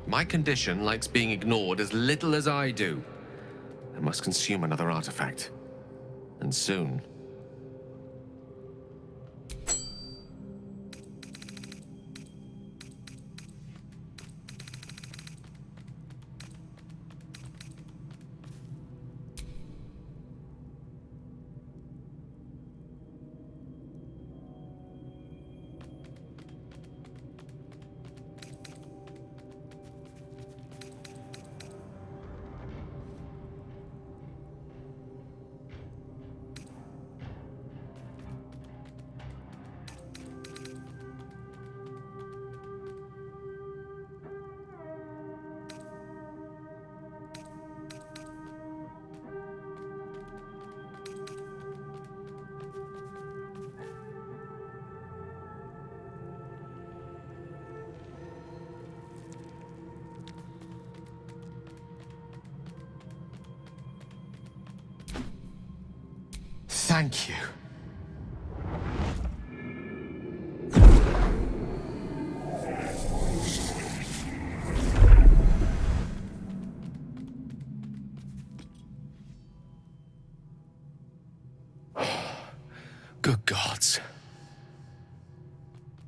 My condition likes being ignored as little as I do. I must consume another artifact. And soon. Thank you. Good gods.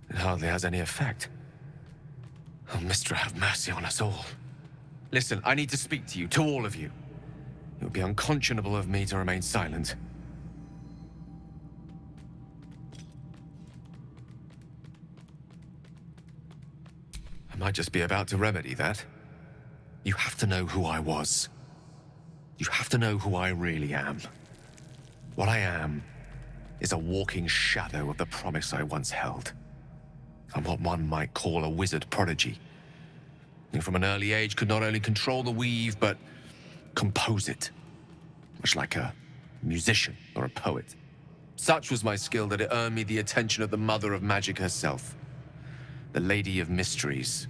It hardly has any effect. Oh, Mystra, have mercy on us all. Listen, I need to speak to you, to all of you. It would be unconscionable of me to remain silent. I might just be about to remedy that. You have to know who I was. You have to know who I really am. What I am is a walking shadow of the promise I once held. I'm what one might call a wizard prodigy. Who from an early age could not only control the weave, but compose it. Much like a musician or a poet. Such was my skill that it earned me the attention of the mother of magic herself. The Lady of Mysteries.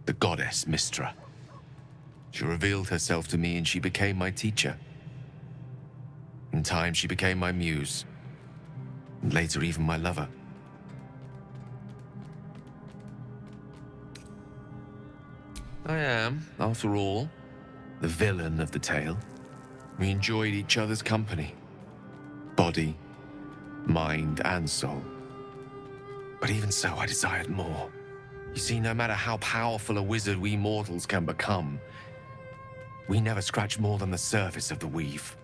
The goddess Mystra. She revealed herself to me and she became my teacher. In time, she became my muse. And later, even my lover. I am, after all, the villain of the tale. We enjoyed each other's company. Body, mind, and soul. But even so, I desired more. You see, no matter how powerful a wizard we mortals can become, we never scratch more than the surface of the weave.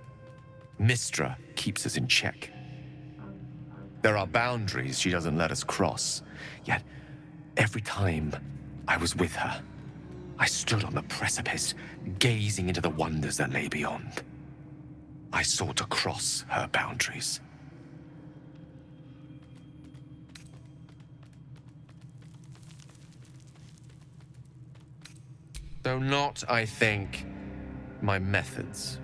Mystra keeps us in check. There are boundaries she doesn't let us cross. Yet, every time I was with her, I stood on the precipice, gazing into the wonders that lay beyond. I sought to cross her boundaries. Though not, I think, my methods.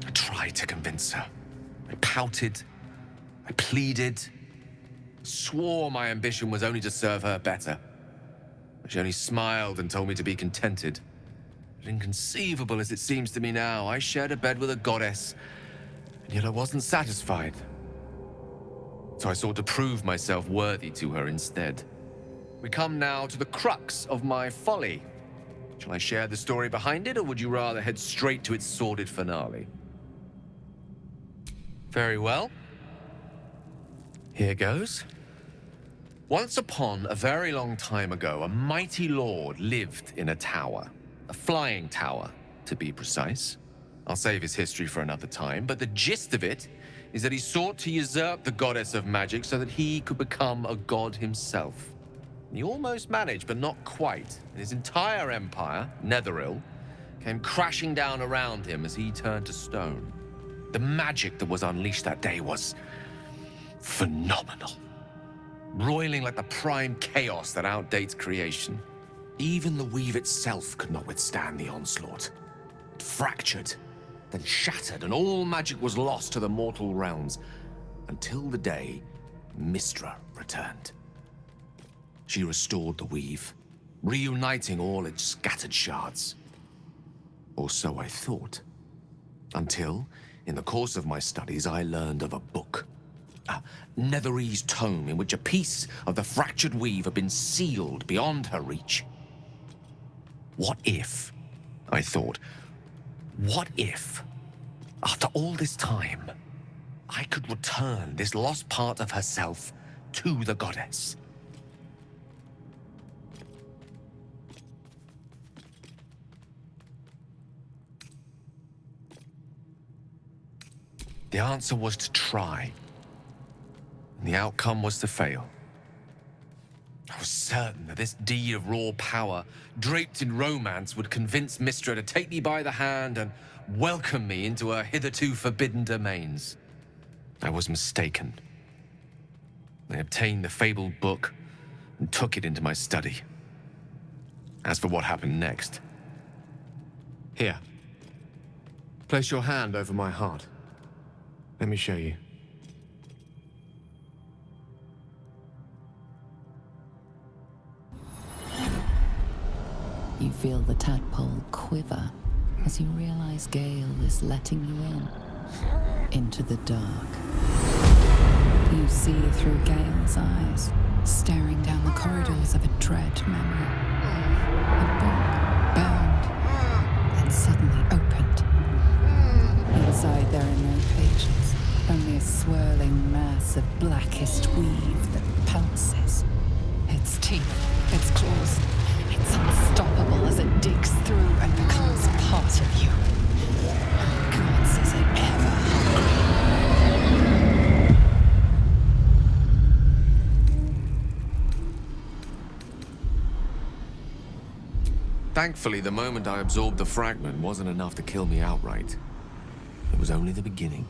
I tried to convince her. I pouted. I pleaded. Swore my ambition was only to serve her better. She only smiled and told me to be contented. But inconceivable as it seems to me now, I shared a bed with a goddess, and yet I wasn't satisfied. So I sought to prove myself worthy to her instead. We come now to the crux of my folly. Shall I share the story behind it, or would you rather head straight to its sordid finale? Very well. Here goes. Once upon a very long time ago, a mighty lord lived in a tower. A flying tower, to be precise. I'll save his history for another time, but the gist of it is that he sought to usurp the goddess of magic so that he could become a god himself. He almost managed, but not quite. And his entire empire, Netheril, came crashing down around him as he turned to stone. The magic that was unleashed that day was phenomenal. Roiling like the prime chaos that outdates creation. Even the weave itself could not withstand the onslaught. It fractured, then shattered, and all magic was lost to the mortal realms, until the day Mystra returned. She restored the weave, reuniting all its scattered shards. Or so I thought. Until, in the course of my studies, I learned of a book. A Netherese tome in which a piece of the fractured weave had been sealed beyond her reach. What if, I thought, what if, after all this time, I could return this lost part of herself to the goddess? The answer was to try, and the outcome was to fail. I was certain that this deed of raw power, draped in romance, would convince Mistra to take me by the hand and welcome me into her hitherto forbidden domains. I was mistaken. I obtained the fabled book and took it into my study. As for what happened next... Here. Place your hand over my heart. Let me show you. You feel the tadpole quiver as you realize Gale is letting you into the dark. You see through Gale's eyes, staring down the corridors of a dread memory. A book bound and suddenly opened. Inside there are no pages, only a swirling mass of blackest weave that pounces. Its teeth, its claws, it's unstoppable as it digs through and becomes part of you. Gods, is it ever hungry? Thankfully, the moment I absorbed the fragment wasn't enough to kill me outright. It was only the beginning.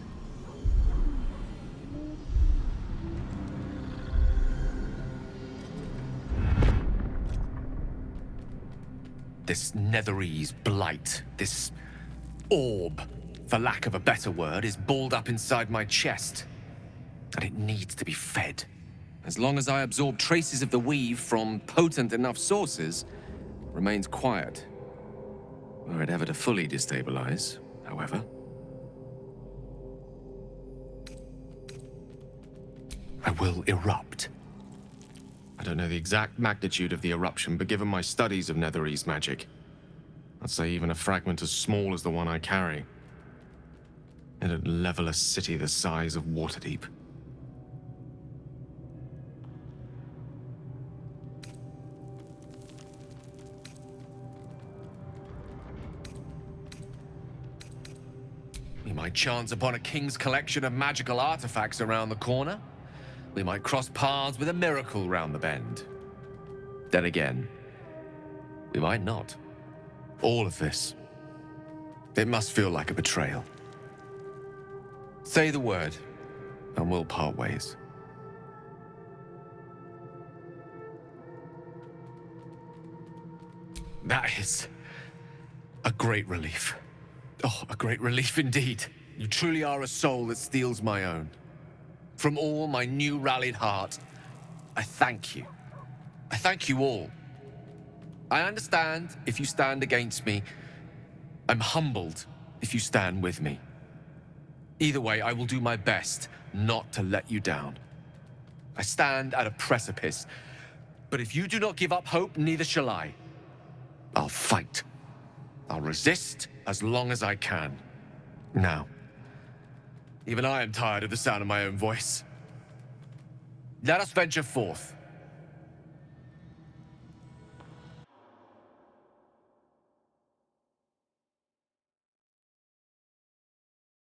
This Netherese blight, this orb, for lack of a better word, is balled up inside my chest. And it needs to be fed. As long as I absorb traces of the weave from potent enough sources, it remains quiet. Were it ever to fully destabilize, however, I will erupt. I don't know the exact magnitude of the eruption, but given my studies of Netherese magic, I'd say even a fragment as small as the one I carry, it'd level a city the size of Waterdeep. We might chance upon a king's collection of magical artifacts around the corner. We might cross paths with a miracle round the bend. Then again, we might not. All of this, it must feel like a betrayal. Say the word, and we'll part ways. That is a great relief. Oh, a great relief indeed. You truly are a soul that steals my own. From all my new rallied heart, I thank you. I thank you all. I understand if you stand against me. I'm humbled if you stand with me. Either way, I will do my best not to let you down. I stand at a precipice, but if you do not give up hope, neither shall I. I'll fight. I'll resist as long as I can. Now, even I am tired of the sound of my own voice. Let us venture forth.